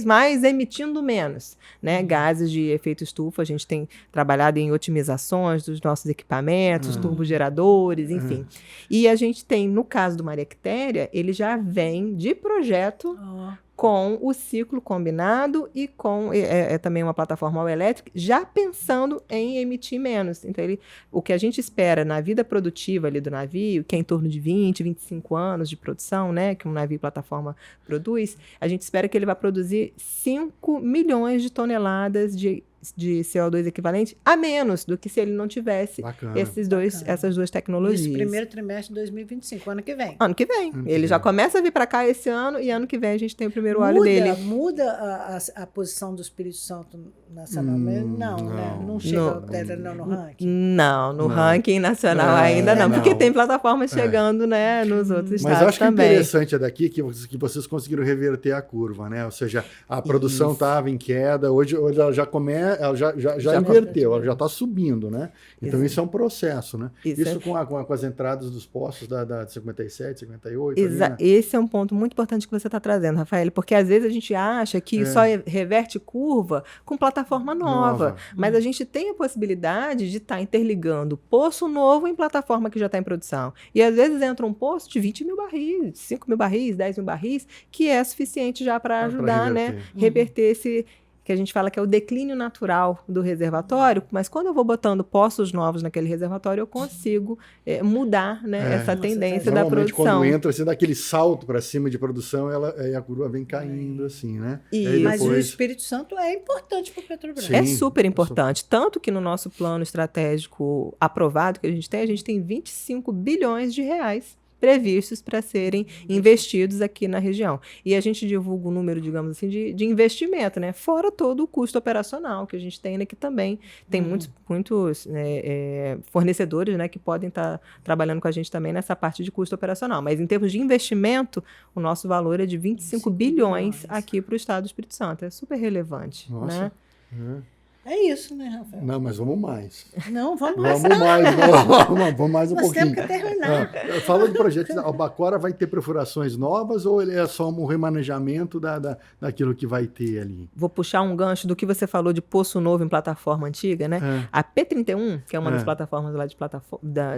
mais emitindo menos, né? Gases de efeito estufa, a gente tem trabalhado em otimizações dos nossos equipamentos, turbogeradores, enfim. E a gente tem, no caso do Maria Quitéria, ele já vem de projeto com o ciclo combinado e com também uma plataforma elétrica, já pensando em emitir menos. Então, o que a gente espera na vida produtiva ali do navio, que é em torno de 20, 25 anos de produção, né, que um navio plataforma produz, a gente espera que ele vai produzir 5 milhões de toneladas de CO2 equivalente a menos do que se ele não tivesse essas duas tecnologias. Isso, primeiro trimestre de 2025, ano que vem. Ano que vem. Ele já começa a vir para cá esse ano e ano que vem a gente tem o primeiro óleo dele. Muda a posição do Espírito Santo nacional? Não chega no ranking? Não, no ranking nacional ainda não, porque tem plataformas chegando, né, nos outros estados também. Mas acho que interessante é daqui que vocês conseguiram reverter a curva, né? Ou seja, a produção estava em queda, hoje ela já começa. Ela já inverteu, ela já está subindo, né? Então isso é um processo, né? Isso com as entradas dos postos da 57, 58. Ali, né? Esse é um ponto muito importante que você está trazendo, Rafael, porque às vezes a gente acha que só reverte curva com plataforma nova. Mas a gente tem a possibilidade de estar interligando poço novo em plataforma que já está em produção. E às vezes entra um poço de 20 mil barris, 5 mil barris, 10 mil barris, que é suficiente já para ajudar, reverter esse... que a gente fala que é o declínio natural do reservatório, mas quando eu vou botando poços novos naquele reservatório, eu consigo mudar, né, essa tendência da produção. Quando entra, você dá aquele salto para cima de produção, a curva vem caindo, assim, né? Mas o Espírito Santo é importante para o Petrobras. É super importante, tanto que no nosso plano estratégico aprovado que a gente tem 25 bilhões de reais previstos para serem investidos aqui na região. E a gente divulga o número, digamos assim, de investimento, né? Fora todo o custo operacional que a gente tem aqui também. Tem muitos fornecedores, né, que podem estar trabalhando com a gente também nessa parte de custo operacional. Mas em termos de investimento, o nosso valor é de 25 bilhões aqui para o Estado do Espírito Santo. É super relevante. Nossa. Né? É isso, né, Rafael? Não, mas vamos mais. Não, vamos mais um Nós pouquinho. temos que terminar. Falando do projeto, a Albacora vai ter perfurações novas ou ele é só um remanejamento daquilo que vai ter ali? Vou puxar um gancho do que você falou de poço novo em plataforma antiga, né? A P31, que é uma das plataformas lá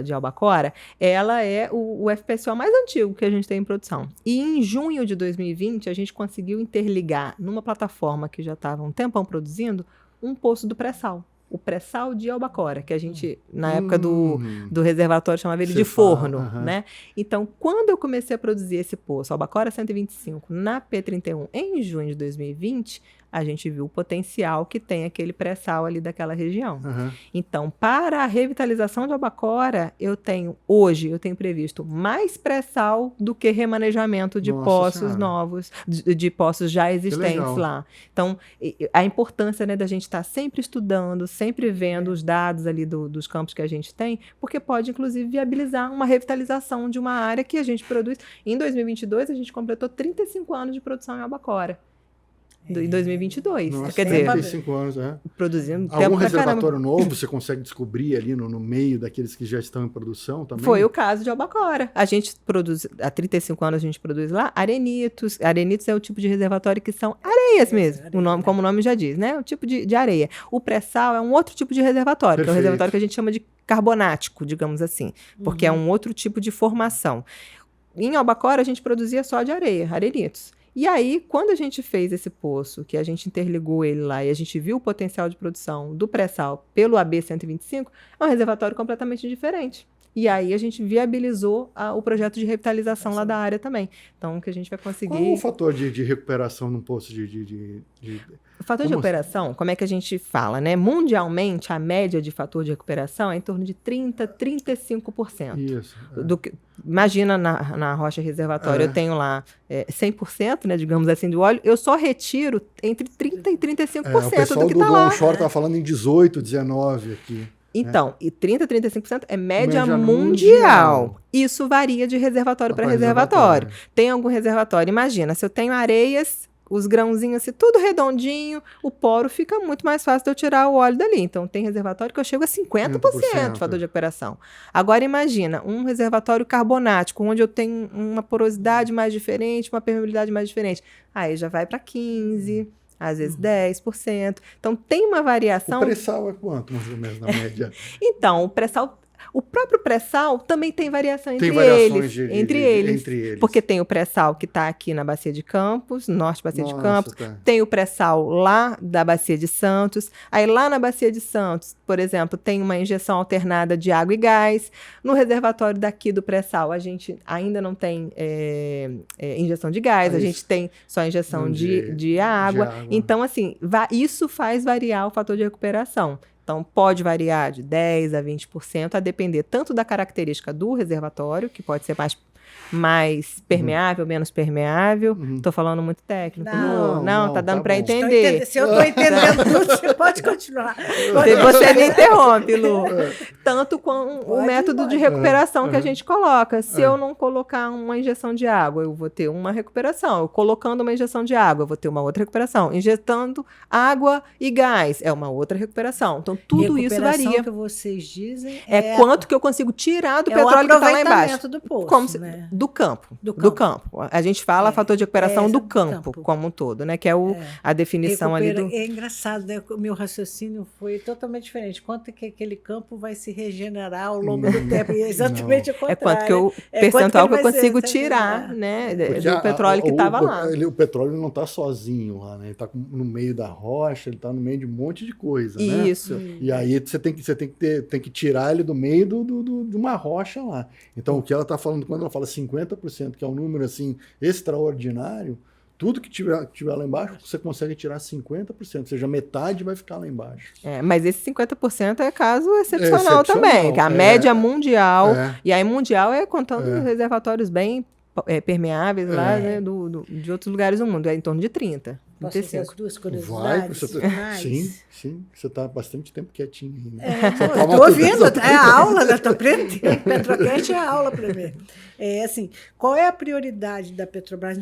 de Albacora, ela é o FPSO mais antigo que a gente tem em produção. E em junho de 2020, a gente conseguiu interligar numa plataforma que já estava um tempão produzindo, um poço do pré-sal. O pré-sal de Albacora, que a gente, na época do reservatório, chamava ele de forno, né? Então, quando eu comecei a produzir esse poço, Albacora 125, na P31, em junho de 2020, a gente viu o potencial que tem aquele pré-sal ali daquela região. Então, para a revitalização de Albacora, eu tenho previsto mais pré-sal do que remanejamento de poços novos, de poços já existentes lá. Então, a importância, né, da gente estar sempre estudando, sempre vendo os dados ali dos campos que a gente tem, porque pode, inclusive, viabilizar uma revitalização de uma área que a gente produz. Em 2022, a gente completou 35 anos de produção em Albacora. Em 2022. Nossa, quer dizer, 35 anos, produzindo algum reservatório novo você consegue descobrir ali no meio daqueles que já estão em produção também? Foi o caso de Albacora. A gente produz, há 35 anos a gente produz lá arenitos. Arenitos é o tipo de reservatório que são areias mesmo, como o nome já diz, né? O tipo de areia. O pré-sal é um outro tipo de reservatório, que é um reservatório que a gente chama de carbonático, digamos assim, porque é um outro tipo de formação. Em Albacora a gente produzia só de areia, arenitos. E aí, quando a gente fez esse poço, que a gente interligou ele lá e a gente viu o potencial de produção do pré-sal pelo AB-125, é um reservatório completamente diferente. E aí a gente viabilizou o projeto de revitalização lá da área também. Então, que a gente vai conseguir... Qual o fator de recuperação num poço O fator de recuperação, como é que a gente fala, né? Mundialmente, a média de fator de recuperação é em torno de 30%, 35%. Isso. Imagina na rocha reservatória, eu tenho lá 100%, né, digamos assim, do óleo, eu só retiro entre 30% e 35% do que está lá. O pessoal do Onshore está falando em 18%, 19% aqui. Então, e 30%, 35% é média mundial. Isso varia de reservatório para reservatório. Tem algum reservatório, imagina, se eu tenho areias, os grãozinhos assim, tudo redondinho, o poro fica muito mais fácil de eu tirar o óleo dali. Então, tem reservatório que eu chego a 50% de fator de recuperação. Agora, imagina, um reservatório carbonático, onde eu tenho uma porosidade mais diferente, uma permeabilidade mais diferente. Aí já vai para 15%. Às vezes 10%. Então, tem uma variação... O pré-sal é quanto, mais ou menos, na média? Então, o pré-sal... O próprio pré-sal também tem variação Tem entre variações eles. entre eles. Porque tem o pré-sal que está aqui na Bacia de Campos, Norte Bacia de Campos. Tá. Tem o pré-sal lá da Bacia de Santos. Aí lá na Bacia de Santos, por exemplo, tem uma injeção alternada de água e gás. No reservatório daqui do pré-sal, a gente ainda não tem injeção de gás, a gente tem só injeção de água. Então, assim, isso faz variar o fator de recuperação. Então, pode variar de 10% a 20%, a depender tanto da característica do reservatório, que pode ser mais permeável, menos permeável. Estou falando muito técnico. Não, tá dando para entender. Se eu estou entendendo tudo, você pode continuar. Você me interrompe, Lu. Tanto com o método de recuperação que a gente coloca. Se eu não colocar uma injeção de água, eu vou ter uma recuperação. Eu colocando uma injeção de água, eu vou ter uma outra recuperação. Injetando água e gás, é uma outra recuperação. Então, tudo isso varia. Que vocês dizem quanto que eu consigo tirar do petróleo que está lá embaixo. Do poço, né? Do campo. A gente fala fator de recuperação do campo como um todo, né? Que é a definição ali do... É engraçado, né? O meu raciocínio foi totalmente diferente. Quanto que aquele campo vai se regenerar ao longo do tempo? E é exatamente o contrário. Percentual que eu consigo tirar, né? Do petróleo que estava lá. O petróleo não está sozinho lá, né? Ele está no meio da rocha, ele está no meio de um monte de coisa, né? Isso. E aí você tem que tirar ele do meio de uma rocha lá. Então, o que ela está falando, quando ela fala 50%, que é um número assim extraordinário, tudo que tiver lá embaixo, você consegue tirar 50%, ou seja, metade vai ficar lá embaixo. Mas esse 50% é caso excepcional também, que a média mundial, e aí mundial é contando reservatórios bem permeáveis lá, né, de outros lugares do mundo, é em torno de 30%. Posso fazer as duas curiosidades? Sim, você está há bastante tempo quietinho aí, né? Estou ouvindo, é a aula, estou aprendendo. Petrocast é a aula para mim. Assim, qual é a prioridade da Petrobras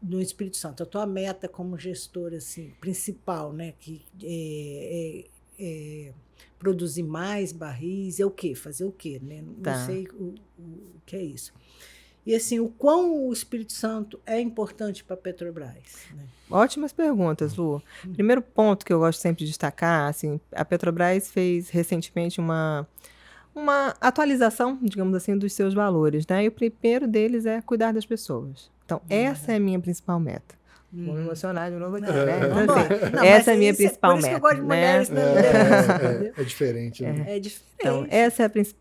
no Espírito Santo? A tua meta como gestora assim, principal, né? Que produzir mais barris, é o quê? Fazer o quê? Né? Não sei o que é isso. E assim, o quão o Espírito Santo é importante para a Petrobras? Né? Ótimas perguntas, Lu. Primeiro ponto que eu gosto sempre de destacar, assim, a Petrobras fez recentemente uma atualização, digamos assim, dos seus valores, né? E o primeiro deles é cuidar das pessoas. Então, essa é a minha principal meta. Vou me emocionar de novo aqui, né? Então, assim, essa é a minha principal meta. Por isso que eu gosto de mulheres na liderança. É diferente, né? É diferente. Então,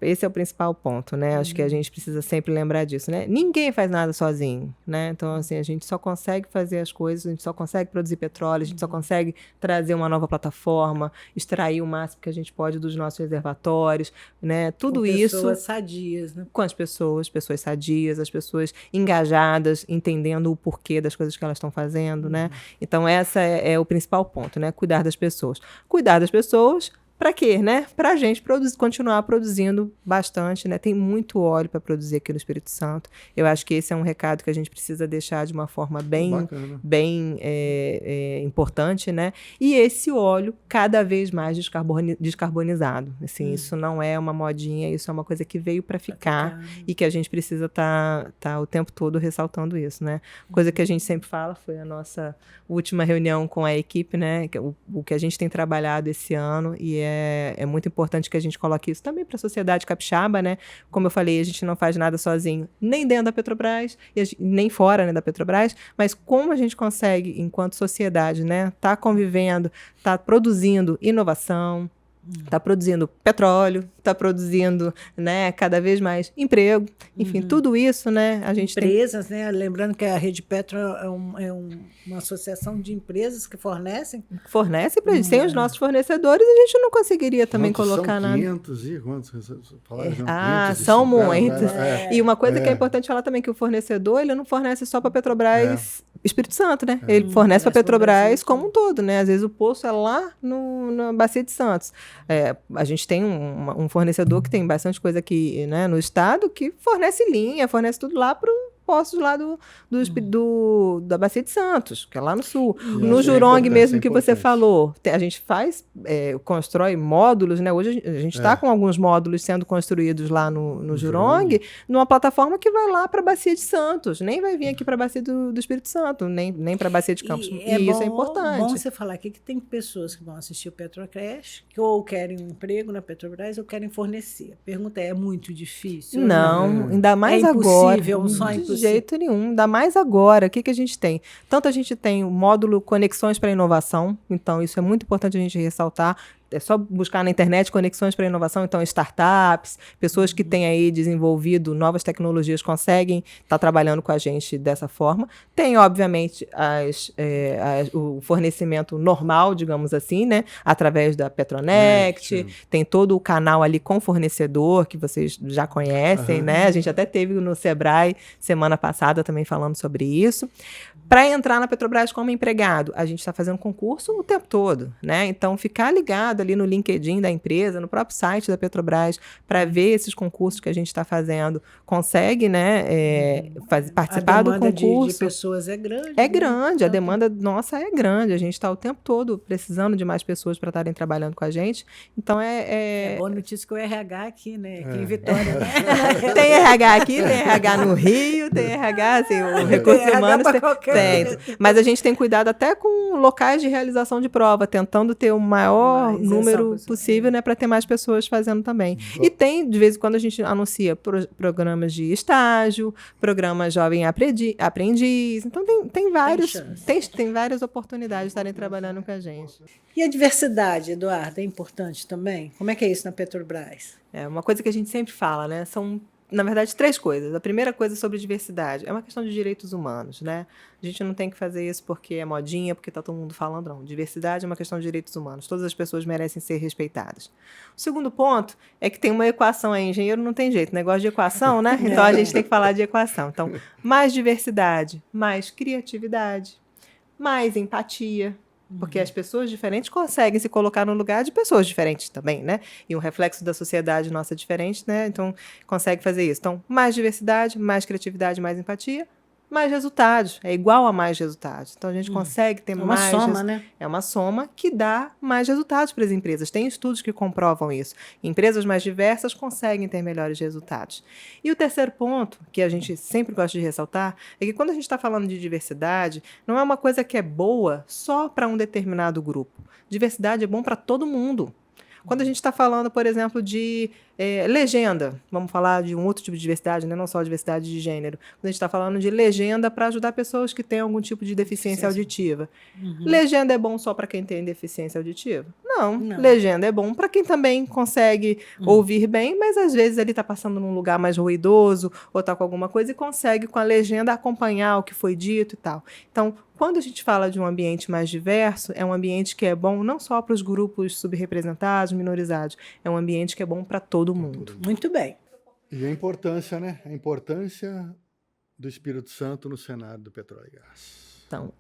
esse é o principal ponto, né? Acho que a gente precisa sempre lembrar disso, né? Ninguém faz nada sozinho, né? Então, assim, a gente só consegue fazer as coisas, a gente só consegue produzir petróleo, a gente só consegue trazer uma nova plataforma, extrair o máximo que a gente pode dos nossos reservatórios, né? Tudo isso... Com pessoas sadias, né? Com as pessoas sadias, as pessoas engajadas, entendendo o porquê das coisas que elas estão fazendo, né? Então, essa é o principal ponto, né? Cuidar das pessoas. Cuidar das pessoas... Para quê, né? Para a gente continuar produzindo bastante, né? Tem muito óleo para produzir aqui no Espírito Santo. Eu acho que esse é um recado que a gente precisa deixar de uma forma bem importante, né? E esse óleo cada vez mais descarbonizado. Assim, isso não é uma modinha, isso é uma coisa que veio para ficar e que a gente precisa tá o tempo todo ressaltando isso, né? Coisa que a gente sempre fala, foi a nossa última reunião com a equipe, né? O que a gente tem trabalhado esse ano e é muito importante que a gente coloque isso também para a sociedade capixaba, né? Como eu falei, a gente não faz nada sozinho, nem dentro da Petrobras, nem fora, né, da Petrobras, mas como a gente consegue, enquanto sociedade, né, tá convivendo, tá produzindo inovação, está produzindo petróleo, está produzindo, né, cada vez mais emprego, enfim, tudo isso, né, a gente empresas, tem... né, lembrando que a Rede Petro é uma associação de empresas que fornece para gente, sem os nossos fornecedores a gente não conseguiria também colocar nada. 500 e quantos? São muitos. E uma coisa que é importante falar também, que o fornecedor, ele não fornece só para Petrobras Espírito Santo, né? Ele fornece para Petrobras como um todo, né? Às vezes o poço é lá na Bacia de Santos. A gente tem um fornecedor que tem bastante coisa aqui, né, no estado, que fornece linha, fornece tudo lá para postos lá da Bacia de Santos, que é lá no sul. Isso No é Jurong importante, mesmo é que você importante. falou, a gente constrói módulos, né? Hoje a gente está com alguns módulos sendo construídos lá no Jurong, numa plataforma que vai lá para a Bacia de Santos, nem vai vir aqui para a Bacia do Espírito Santo, nem para a Bacia de Campos. E isso é importante. É bom você falar aqui que tem pessoas que vão assistir o Petrocast, que ou querem um emprego na Petrobras ou querem fornecer. A pergunta é muito difícil? Não, ainda mais é agora. impossível, um sonho de impossível. jeito nenhum, ainda mais agora. O que a gente tem? Tanto a gente tem o módulo Conexões para Inovação, então isso é muito importante a gente ressaltar. É só buscar na internet conexões para inovação, então startups, pessoas que têm aí desenvolvido novas tecnologias conseguem estar trabalhando com a gente dessa forma. Tem, obviamente, o fornecimento normal, digamos assim, né? Através da Petronext, tem todo o canal ali com fornecedor, que vocês já conhecem, né? A gente até teve no Sebrae semana passada também falando sobre isso. Para entrar na Petrobras como empregado, a gente está fazendo concurso o tempo todo, né? Então, ficar ligado ali no LinkedIn da empresa, no próprio site da Petrobras, para ver esses concursos que a gente está fazendo, consegue, né, participar do concurso. A demanda de pessoas é grande. É grande, a demanda nossa é grande. A gente está o tempo todo precisando de mais pessoas para estarem trabalhando com a gente. Então, É boa notícia que o RH aqui, né? Aqui em Vitória, né? Tem RH aqui, tem RH no Rio, tem RH, assim, o recurso humano tem. Mas a gente tem cuidado até com locais de realização de prova, tentando ter o maior número possível, né, para ter mais pessoas fazendo também. E tem, de vez em quando, a gente anuncia programas de estágio, programas jovem aprendiz. Então tem várias oportunidades de estarem trabalhando com a gente. E a diversidade, Eduardo, é importante também? Como é que é isso na Petrobras? É uma coisa que a gente sempre fala, né? São, na verdade, 3 coisas. A primeira coisa sobre diversidade é uma questão de direitos humanos, né? A gente não tem que fazer isso porque é modinha, porque está todo mundo falando, não. Diversidade é uma questão de direitos humanos. Todas as pessoas merecem ser respeitadas. O segundo ponto é que tem uma equação aí. Engenheiro não tem jeito. Negócio de equação, né? Então, a gente tem que falar de equação. Então, mais diversidade, mais criatividade, mais empatia. Porque as pessoas diferentes conseguem se colocar no lugar de pessoas diferentes também, né? E um reflexo da sociedade nossa é diferente, né? Então, consegue fazer isso. Então, mais diversidade, mais criatividade, mais empatia, mais resultados. É igual a mais resultados. Então, a gente consegue ter mais... É uma soma, né? É uma soma que dá mais resultados para as empresas. Tem estudos que comprovam isso. Empresas mais diversas conseguem ter melhores resultados. E o terceiro ponto, que a gente sempre gosta de ressaltar, é que quando a gente está falando de diversidade, não é uma coisa que é boa só para um determinado grupo. Diversidade é bom para todo mundo. Quando a gente está falando, por exemplo, de legenda, vamos falar de um outro tipo de diversidade, né? Não só diversidade de gênero. Quando a gente está falando de legenda para ajudar pessoas que têm algum tipo de deficiência auditiva. Legenda é bom só para quem tem deficiência auditiva? Não. Legenda é bom para quem também consegue ouvir bem, mas às vezes ele está passando num lugar mais ruidoso ou está com alguma coisa e consegue com a legenda acompanhar o que foi dito e tal. Então, quando a gente fala de um ambiente mais diverso, é um ambiente que é bom não só para os grupos subrepresentados, minorizados, é um ambiente que é bom para todo mundo. Muito bem. E a importância, né? A importância do Espírito Santo no cenário do petróleo e gás. Então,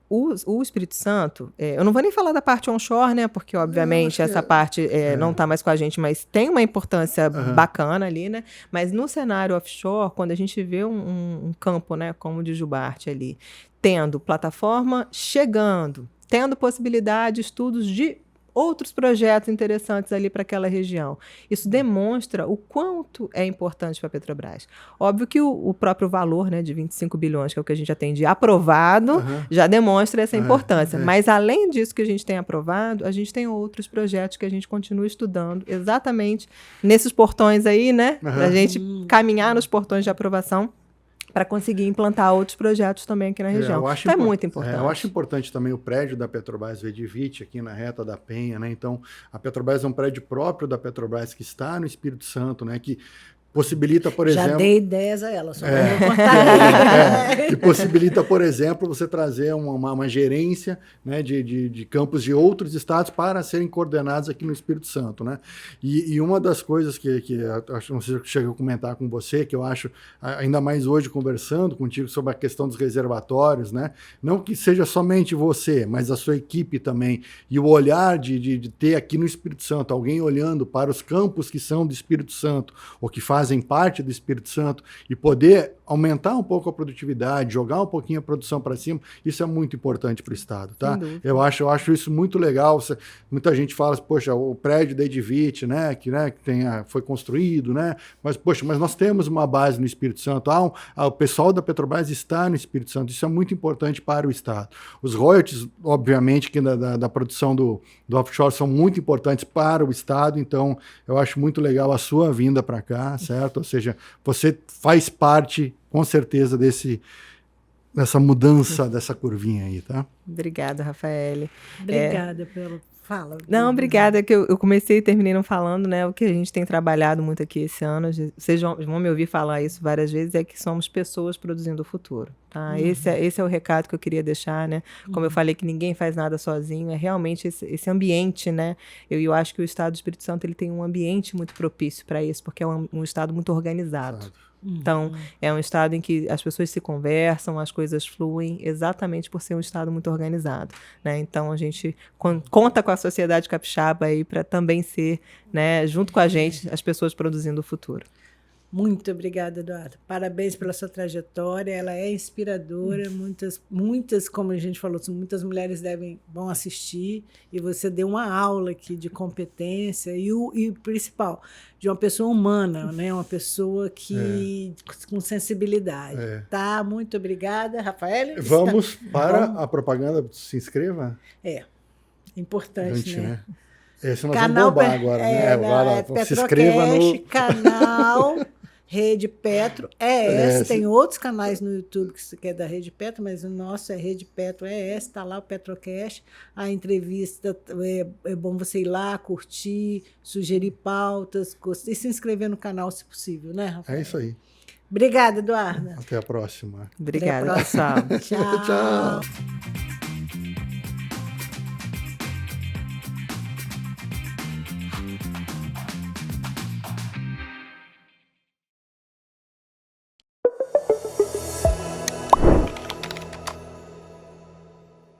o Espírito Santo, eu não vou nem falar da parte onshore, né? Porque, obviamente, essa parte não está mais com a gente, mas tem uma importância bacana ali, né? Mas no cenário offshore, quando a gente vê um campo, né, como o de Jubarte ali, tendo plataforma chegando, tendo possibilidade de estudos de outros projetos interessantes ali para aquela região. Isso demonstra o quanto é importante para a Petrobras. Óbvio que o próprio valor, né, de 25 bilhões, que é o que a gente já tem de aprovado, já demonstra essa importância. Mas, além disso que a gente tem aprovado, a gente tem outros projetos que a gente continua estudando exatamente nesses portões aí, né? Para a gente caminhar nos portões de aprovação para conseguir implantar outros projetos também aqui na região. Então é muito importante. Eu acho importante também o prédio da Petrobras Vedivite, aqui na reta da Penha, né? Então, a Petrobras é um prédio próprio da Petrobras que está no Espírito Santo, né? Que possibilita, por exemplo... Já dei ideias a ela, só vou cortar. Que possibilita, por exemplo, você trazer uma gerência, né, de campos de outros estados para serem coordenados aqui no Espírito Santo, né? E uma das coisas que acho, não sei se eu cheguei a comentar com você, que eu acho, ainda mais hoje conversando contigo sobre a questão dos reservatórios, né? Não que seja somente você, mas a sua equipe também, e o olhar de ter aqui no Espírito Santo alguém olhando para os campos que são do Espírito Santo, ou que fazem fazem parte do Espírito Santo e poder aumentar um pouco a produtividade, jogar um pouquinho a produção para cima, isso é muito importante para o Estado, tá? Eu acho isso muito legal. Muita gente fala, poxa, o prédio da Edivite, né, que foi construído, né, mas, poxa, mas nós temos uma base no Espírito Santo, o pessoal da Petrobras está no Espírito Santo, isso é muito importante para o Estado. Os royalties, obviamente, que da produção do offshore são muito importantes para o Estado, então eu acho muito legal a sua vinda para cá, certo? Ou seja, você faz parte, com certeza, dessa mudança, dessa curvinha aí, tá? Obrigada, Rafaele. Obrigada pelo... Fala. Não, obrigada, que eu comecei e terminei não falando, né? O que a gente tem trabalhado muito aqui esse ano, vocês vão me ouvir falar isso várias vezes, é que somos pessoas produzindo o futuro, tá? Esse é o recado que eu queria deixar, né? Como eu falei que ninguém faz nada sozinho, é realmente esse ambiente, né? Eu acho que o Estado do Espírito Santo ele tem um ambiente muito propício para isso, porque é um Estado muito organizado. Então, é um estado em que as pessoas se conversam, as coisas fluem, exatamente por ser um estado muito organizado, né? Então, a gente conta com a sociedade capixaba aí para também ser, né, junto com a gente, as pessoas produzindo o futuro. Muito obrigada, Eduardo. Parabéns pela sua trajetória, ela é inspiradora, muitas, como a gente falou, muitas mulheres vão assistir, e você deu uma aula aqui de competência e o principal, de uma pessoa humana, né? Uma pessoa com sensibilidade. Tá? Muito obrigada, Rafael. Vamos para a propaganda, se inscreva. Importante, né? Esse nós vamos bombar agora, né? Agora, se inscreva no canal Rede Petro ES. Tem outros canais no YouTube que é da Rede Petro, mas o nosso é Rede Petro ES, está lá o Petrocast. A entrevista, é bom você ir lá, curtir, sugerir pautas, e se inscrever no canal, se possível, né, Rafael? É isso aí. Obrigada, Eduarda. Até a próxima. Obrigada, pessoal. Tchau. Tchau.